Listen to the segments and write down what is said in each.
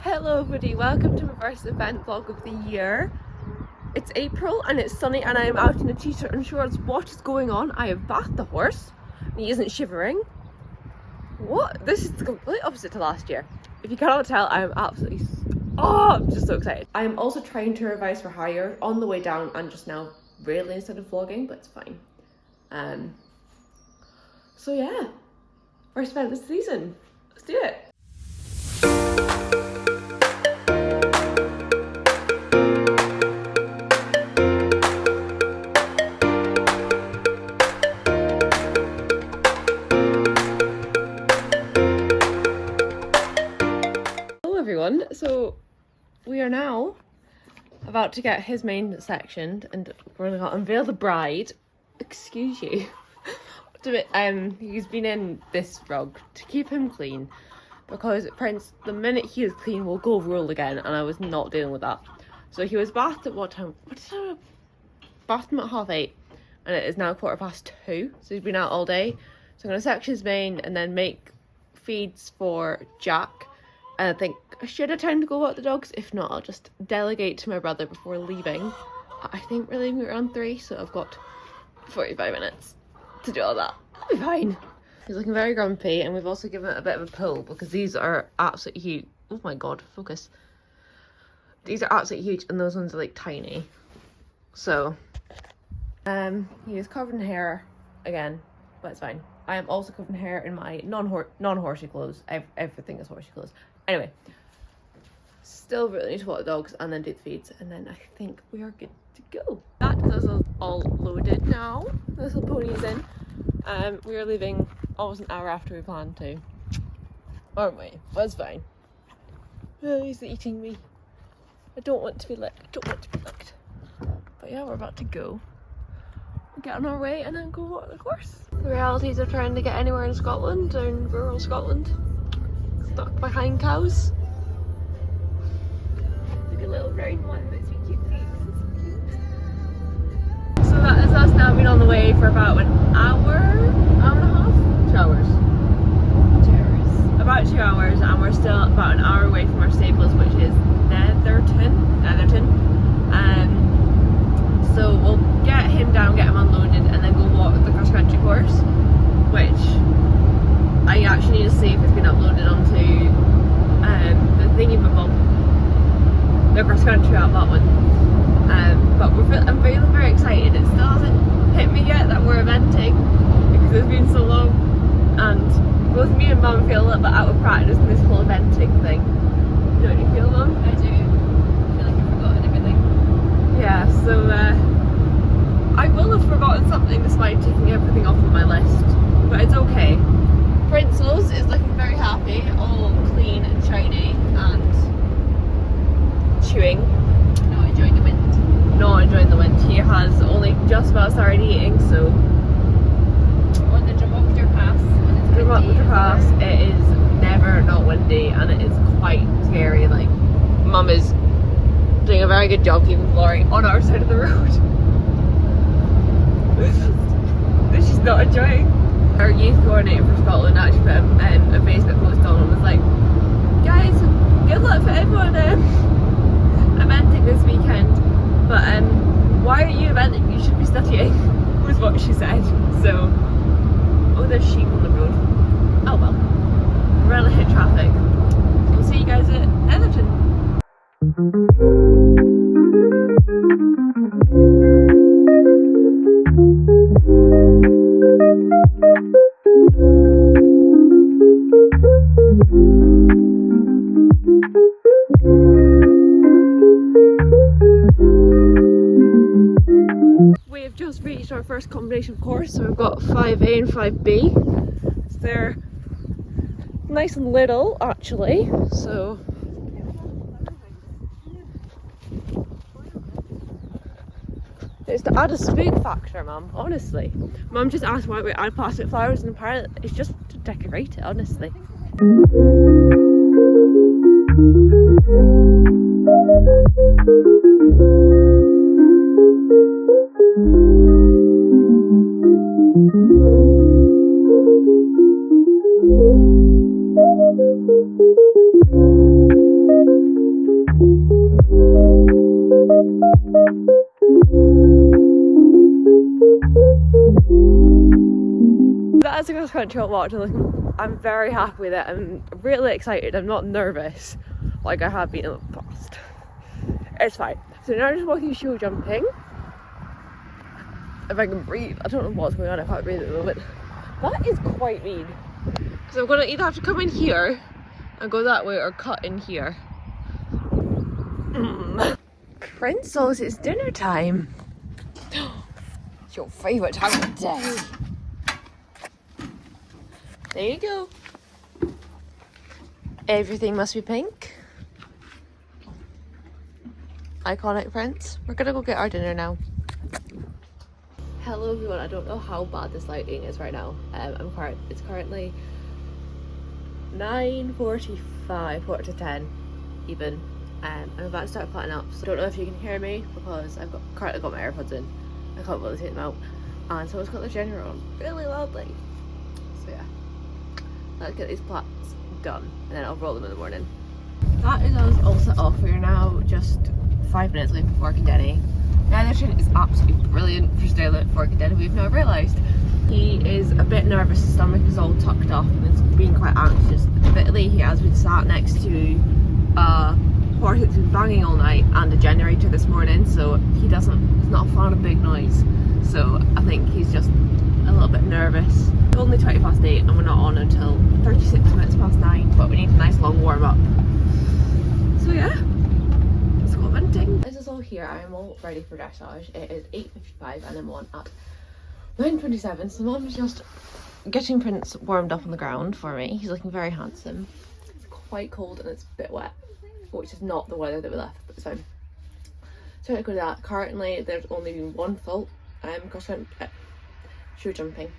Hello everybody, welcome to my first event vlog of the year. It's April and it's sunny and I am out in a t-shirt and shorts. What is going on? I have bathed the horse and he isn't shivering. What? This is the complete opposite to last year. If you cannot tell, I am absolutely... I'm just so excited. I am also trying to revise for higher on the way down and just now really instead of vlogging, but it's fine. So yeah, first event this season. Let's do it. So we are now about to get his main sectioned and we're going to unveil the bride. Excuse you. He's been in this rug to keep him clean because Prince, the minute he is clean, will go rule again, and I was not dealing with that. So he was bathed at what time? Bathed him at 8:30 and it is now 2:15. So he's been out all day. So I'm going to section his mane and then make feeds for Jack. And I think I should have time to go walk the dogs. If not, I'll just delegate to my brother before leaving. I think we're leaving around 3, so I've got 45 minutes to do all that. I'll be fine. He's looking very grumpy, and we've also given it a bit of a pull because these are absolutely huge. Oh my god, focus. These are absolutely huge, and those ones are like tiny. So, he is covered in hair again, but it's fine. I am also covered in hair in my non-horsey clothes. Everything is horsey clothes. Anyway, still really need to walk the dogs and then do the feeds, and then I think we are good to go. That is all loaded now. This little pony is in. We are leaving almost an hour after we planned to, aren't we? But it's fine. Oh, he's eating me. I don't want to be licked. But yeah, we're about to go. Get on our way and then go walk the course. The realities of trying to get anywhere in Scotland, in rural Scotland. Stuck behind cows. Look at little brown one, that's so cute. So that is us now. Been on the way for about an hour and a half? 2 hours. 2 hours. About 2 hours, and we're still about an hour away from our stables, which is Netherton. So we'll get him down, get him unloaded, and then go walk the cross country course, which I actually need to see if it's been uploaded onto the thingy-bob, the cross country app, that one. But I'm feeling very excited. It still hasn't hit me yet that we're eventing because it's been so long, and both me and Mum feel a little bit out of practice in this whole eventing thing. Don't you feel, Mum? I do. I feel like I've forgotten everything. Yeah, so I will have forgotten something despite taking everything off of my list, but it's okay. Prince's is looking very happy, all clean and shiny and chewing. Not enjoying the wind. Not enjoying the wind. He has only just about started eating, so... On the Drummochter Pass. Drummochter Pass, it is never not windy and it is quite scary. Like, Mum is doing a very good job keeping Glory on our side of the road. She's not enjoying. Our youth coordinator for Scotland actually put a Facebook post on and was like, guys, good luck for everyone eventing this weekend, but why are you eventing? You should be studying, was what she said. So, oh, there's sheep on the road. Oh well, we're gonna hit traffic. So we'll see you guys at Netherton. We have just reached our first combination course, so we've got 5A and 5B. So they're nice and little actually, so it's to add a spook factor, Mum, honestly. Mum just asked why we add plastic flowers, and apparently it's just to decorate it, honestly. crunch-out walk to look. I'm very happy with it. I'm really excited. I'm not nervous like I have been in the past. It's fine. So now I'm just walking show jumping. If I can breathe. I don't know what's going on. I can't breathe at the moment. That is quite mean. So I'm going to either have to come in here and go that way or cut in here. Princess, it's dinner time. It's your favourite time of day. There you go. Everything must be pink. Iconic prince. We're gonna go get our dinner now. Hello everyone, I don't know how bad this lighting is right now. It's currently 9:45, quarter to 10 even. I'm about to start putting up, so I don't know if you can hear me because I've currently got my AirPods in. I can't really take them out. And someone's got their generator on really loudly. So yeah, let's get these plats done and then I'll roll them in the morning. That is us all set off. We are now just 5 minutes late for work in Denny. Now this is absolutely brilliant for staying late for work in Denny. We've now realised he is a bit nervous, his stomach is all tucked up and is being quite anxious. Admittedly, he has been sat next to horse that's been banging all night and a generator this morning, so he's not a fan of big noise. So I think he's just a little bit nervous. It's only 20 past 8 and we're not on until 36 minutes past 9, but we need a nice long warm up. So yeah, let's go venting. This is all here. I am all ready for dressage. It is 8:55 and I'm on at 9:27. So Mum's just getting Prince warmed up on the ground for me. He's looking very handsome. It's quite cold and it's a bit wet, which is not the weather that we left, but it's fine. So I go to that. Currently there's only been one fault because I'm show jumping.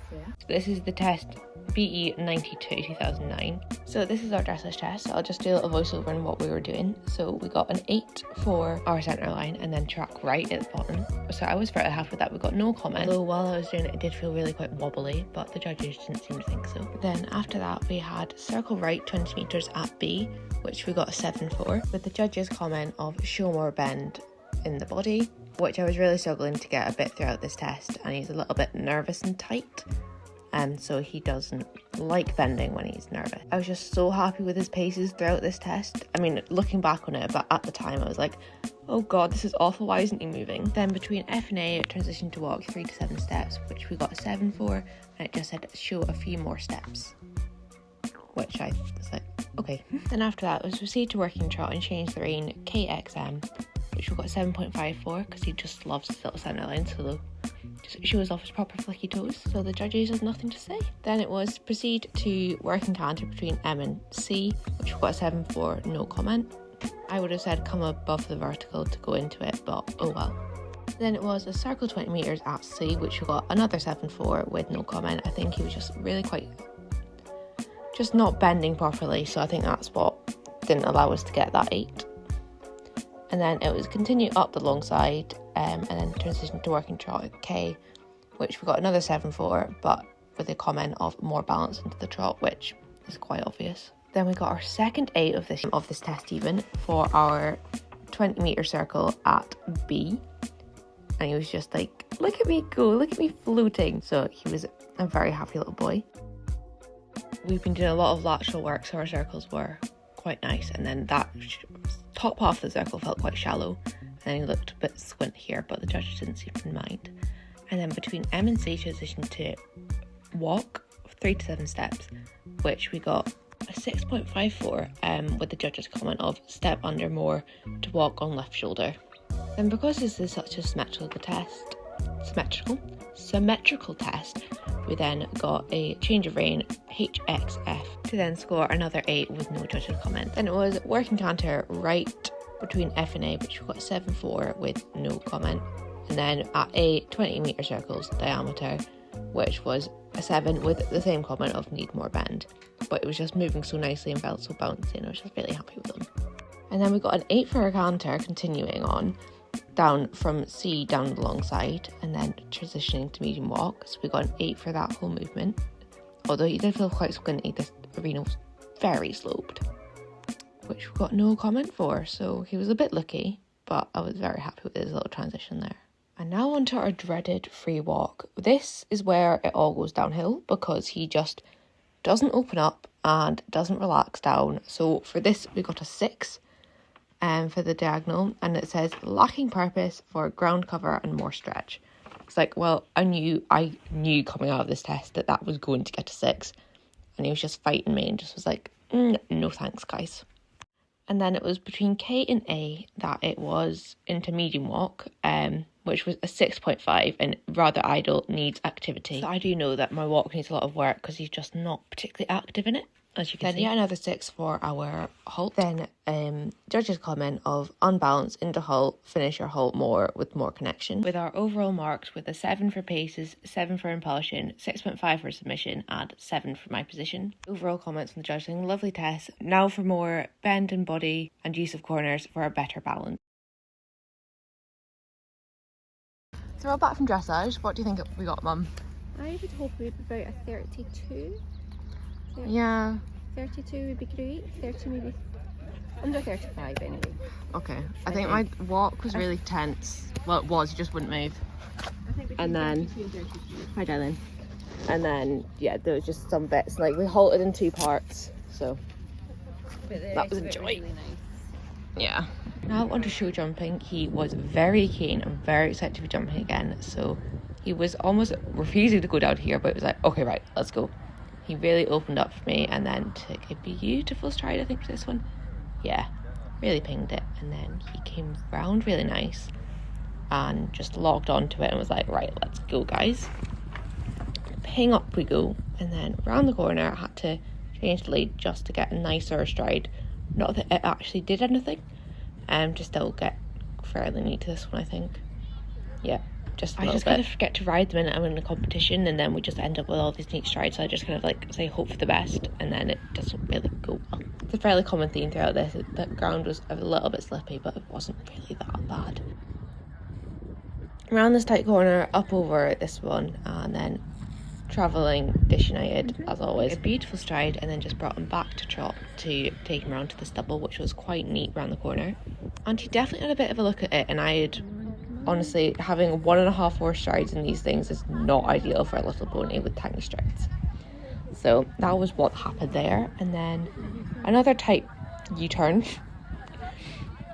So yeah. This is the test BE 92 2009. So this is our dressage test. I'll just do a little voiceover on what we were doing. So we got an 8 for our centre line and then track right at the bottom. So I was very happy with that. We got no comment. Although while I was doing it, it did feel really quite wobbly, but the judges didn't seem to think so. Then after that, we had circle right 20 metres at B, which we got a 7 for, with the judges' comment of show more bend in the body, which I was really struggling to get a bit throughout this test, and he's a little bit nervous and tight, and so he doesn't like bending when he's nervous. I was just so happy with his paces throughout this test. I mean, looking back on it, but at the time I was like, oh god, this is awful, why isn't he moving? Then between F and A, it transitioned to walk 3 to 7 steps, which we got a 7 for, and it just said show a few more steps, which I was like, okay. Then after that, it was proceed to working trot and change the rein KXM, which we got 7.5 for because he just loves his little centre line, so just shows off his proper flicky toes, so the judges has nothing to say. Then it was proceed to working canter between M and C, which we got a 7 for, no comment. I would have said come above the vertical to go into it, but oh well. Then it was a circle 20 metres at C, which we got another 7 for with no comment. I think he was just really quite just not bending properly, so I think that's what didn't allow us to get that 8. And then it was continue up the long side and then transition to working trot at K, which we got another 7 for, but with a comment of more balance into the trot, which is quite obvious. Then we got our second 8 of this test even for our 20 metre circle at B, and he was just like, look at me go, look at me floating. So he was a very happy little boy. We've been doing a lot of lateral work, so our circles were quite nice, and then that top half of the circle felt quite shallow, and then he looked a bit squint here, but the judges didn't seem to mind. And then between M and C, transitioned to walk 3 to 7 steps, which we got a 6.5 for, with the judges' comment of step under more to walk on left shoulder. Then because this is such a symmetrical test, we then got a change of rein HXF to then score another 8 with no judges' comment. Then it was working canter right between F and A, which we got a 7 for with no comment. And then at A, 20 metre circles diameter, which was a 7 with the same comment of need more bend. But it was just moving so nicely and felt so bouncy, and I was just really happy with them. And then we got an 8 for a canter continuing on down from C down the long side and then transitioning to medium walk, so we got an 8 for that whole movement. Although he did feel quite squinty, this arena was very sloped, which we got no comment for, so he was a bit lucky, but I was very happy with his little transition there. And now onto our dreaded free walk. This is where it all goes downhill because he just doesn't open up and doesn't relax down. So for this, we got a 6 for the diagonal, and it says lacking purpose for ground cover and more stretch. It's like, well, I knew coming out of this test that was going to get a 6, and he was just fighting me and just was like, no thanks, guys. And then it was between K and A that it was into medium walk, which was a 6.5 and rather idle, needs activity. So I do know that my walk needs a lot of work because he's just not particularly active in it, as you can see. Then yeah, another 6 for our halt. Then judges' comment of unbalanced into halt, finish your halt more with more connection. With our overall marks with a 7 for paces, 7 for impulsion, 6.5 for submission and 7 for my position. Overall comments from the judge saying lovely test, now for more bend in body and use of corners for a better balance. So we're all back from dressage. What do you think we got, Mum? I would hope we'd be about a 32. Yeah. 32 would be great. 30 maybe. Under 35 anyway. Okay. I think my walk was really tense. Well, it was. You just wouldn't move. I think And then... 32 and 33. Hi, darling. And then, yeah, there was just some bits. Like, we halted in 2 parts. So, that was a joy. Really nice. Yeah. Now on to show jumping. He was very keen and very excited to be jumping again. So he was almost refusing to go down here, but it was like, okay, right, let's go. He really opened up for me and then took a beautiful stride, I think, for this one. Yeah, really pinged it. And then he came round really nice and just logged onto it and was like, right, let's go, guys. Ping up we go. And then round the corner, I had to change the lead just to get a nicer stride. Not that it actually did anything. To still get fairly neat to this one, I think. Yeah, just a little bit. I just kind of forget to ride the minute I'm in a competition, and then we just end up with all these neat strides. So I just kind of like say hope for the best, and then it doesn't really go well. It's a fairly common theme throughout this. The ground was a little bit slippy, but it wasn't really that bad. Around this tight corner, up over this one, and then travelling disunited as always. A beautiful stride, and then just brought him back to trot to take him around to the stubble, which was quite neat round the corner. And he definitely had a bit of a look at it, and I had honestly, having 1.5 horse strides in these things is not ideal for a little pony with tiny strides. So that was what happened there. And then another tight U-turn.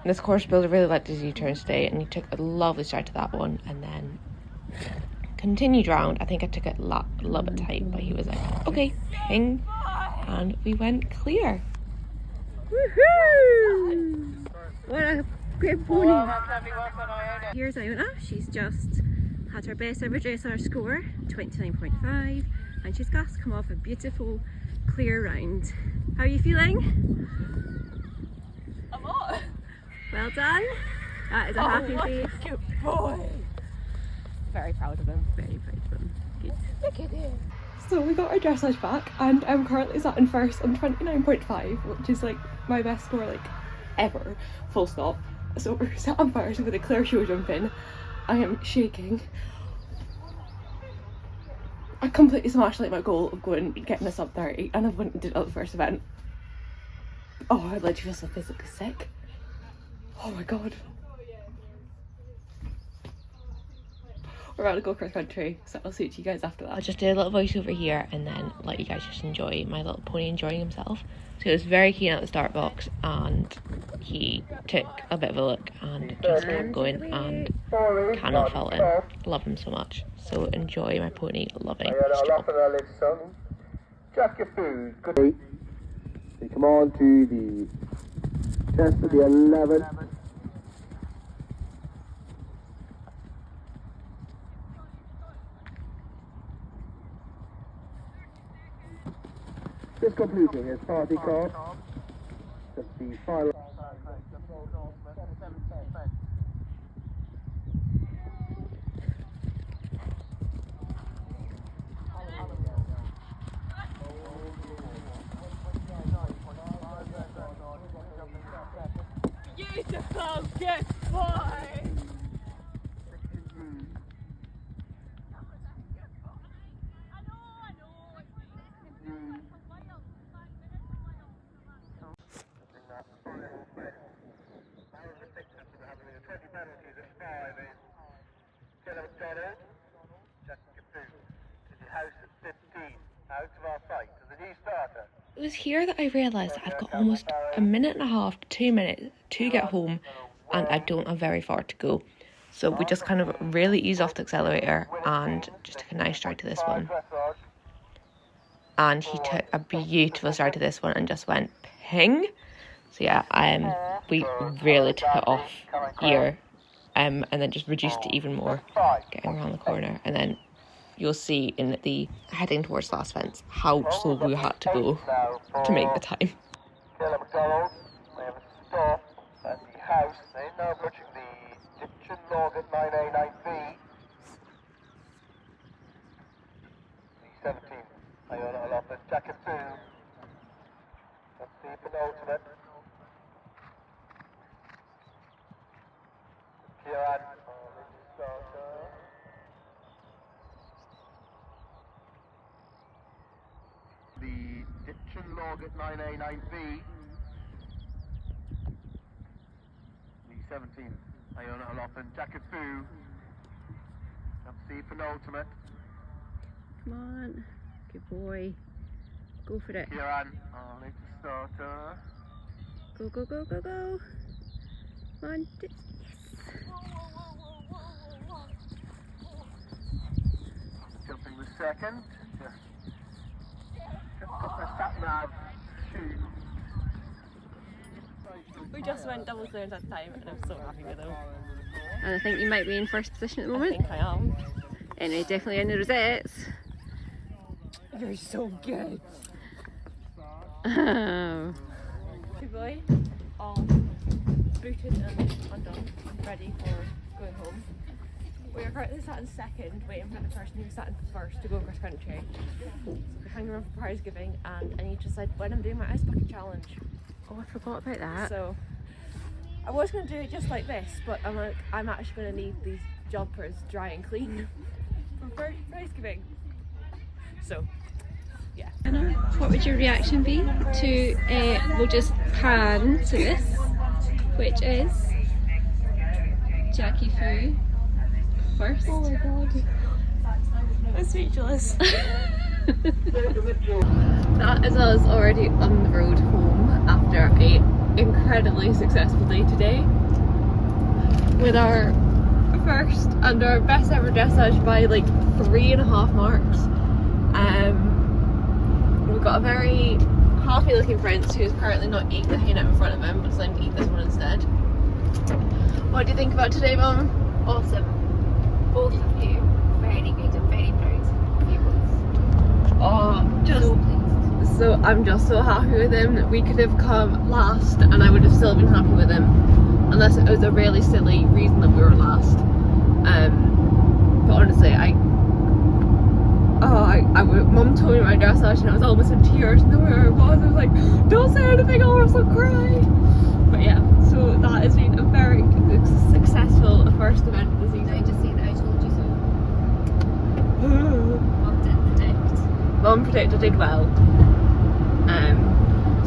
This course builder really liked his U-turn today, and he took a lovely stride to that one, and then continued round. I think I took it a little bit tight, but he was like, okay, ping, and we went clear. Woohoo! What a great pony. Here's Iona. She's just had her best ever dressage score, 29.5, and she's just come off a beautiful clear round. How are you feeling? I'm on. Well done. That is a happy face. Good boy. Very proud of him. Very proud of him. Good. Look at him. So we got our dressage back, and I'm currently sat in first on 29.5, which is like my best score like ever, full stop. So we're sat on first with a clear show jump in. I am shaking. I completely smashed like my goal of getting a sub 30, and I went and did it at the first event. Oh, I literally feel so physically sick. Oh my god. We're about to go cross country, so I'll see you guys after that. I'll just do a little voiceover here and then let you guys just enjoy my little pony enjoying himself. So he was very keen at the start box, and he took a bit of a look and just kept going, and cannot fault him. Love him so much. So enjoy my pony loving his job. Check your food. Good. So come on to the test of the 11. Just completing his party card. Just the final. Beautiful. Good boy. It was here that I realised that I've got almost a minute and a half to 2 minutes to get home and I don't have very far to go. So we just kind of really eased off the accelerator and just took a nice stride to this one. And he took a beautiful stride to this one and just went ping. So yeah, we really took it off here and then just reduced it even more getting around the corner. And then you'll see in the heading towards the last fence how slow we had to go to make the time. Taylor McDonald, we have a stop at the house. They're now approaching the Ditchin Log at 9A9B. The 17, Iona Lopez, Jacket 2. Let's see the penultimate. Kieran, the Ditchin Log at 9A9B. The 17, Iona Alofen, Jacket 2. Let's see penultimate. Come on, good boy. Go for it. Kieran, late starter. Go, go, go, go, go. Come on. Yes. Jumping the second. Just got the sat nav shoe. We just went double clearance at the time and I'm so happy with them. And I think you might be in first position at the I moment. think I am. Anyway, definitely in the Rosettes. You're so good. Oh. Good boy. All booted and undone and ready for going home. We are currently sat in second, waiting for the person who sat in first to go cross country. So we're hanging around for prize giving and I need to decide when I'm doing my ice bucket challenge. Oh, I forgot about that. So I was going to do it just like this, but I'm like, I'm actually going to need these jumpers dry and clean for prize giving. So yeah. Anna, what would your reaction be to, we'll just pan to this, which is Jackie Fu first. Oh my god. I'm speechless. That is us already on the road home after an incredibly successful day today with our first and our best ever dressage by like 3.5 marks. We've got a very happy looking prince who's currently not eating the haynet in front of him but decided to eat this one instead. What do you think about today, Mum? Awesome. Both of you. Very good and very proud of you both. Oh, just So pleased. so I'm just so happy with him that we could have come last and I would have still been happy with him unless it was a really silly reason that we were last. But honestly, Mum told me my dressage and I was almost in tears and where I was like, don't say anything or else I'll cry. But yeah, so that has been a very successful first event this Now evening. just say that I told you so. Mum didn't predict. Mum predicted did well.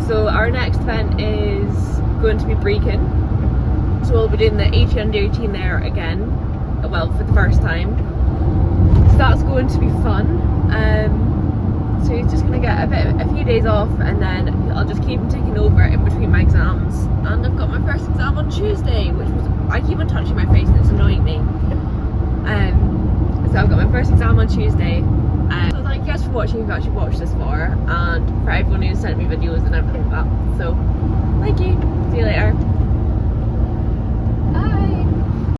So our next event is going to be Brecon. So we'll be doing the 80 under 18 there again, well for the first time. So that's going to be fun. So he's just going to get a few days off and then I'll just keep him taking over in between my exams. And I've got my first exam on Tuesday, which was, I keep on touching my face and it's annoying me. So I've got my first exam on Tuesday. So thank you guys for watching if you've actually watched this far and for everyone who sent me videos and everything like that. So thank you. See you later.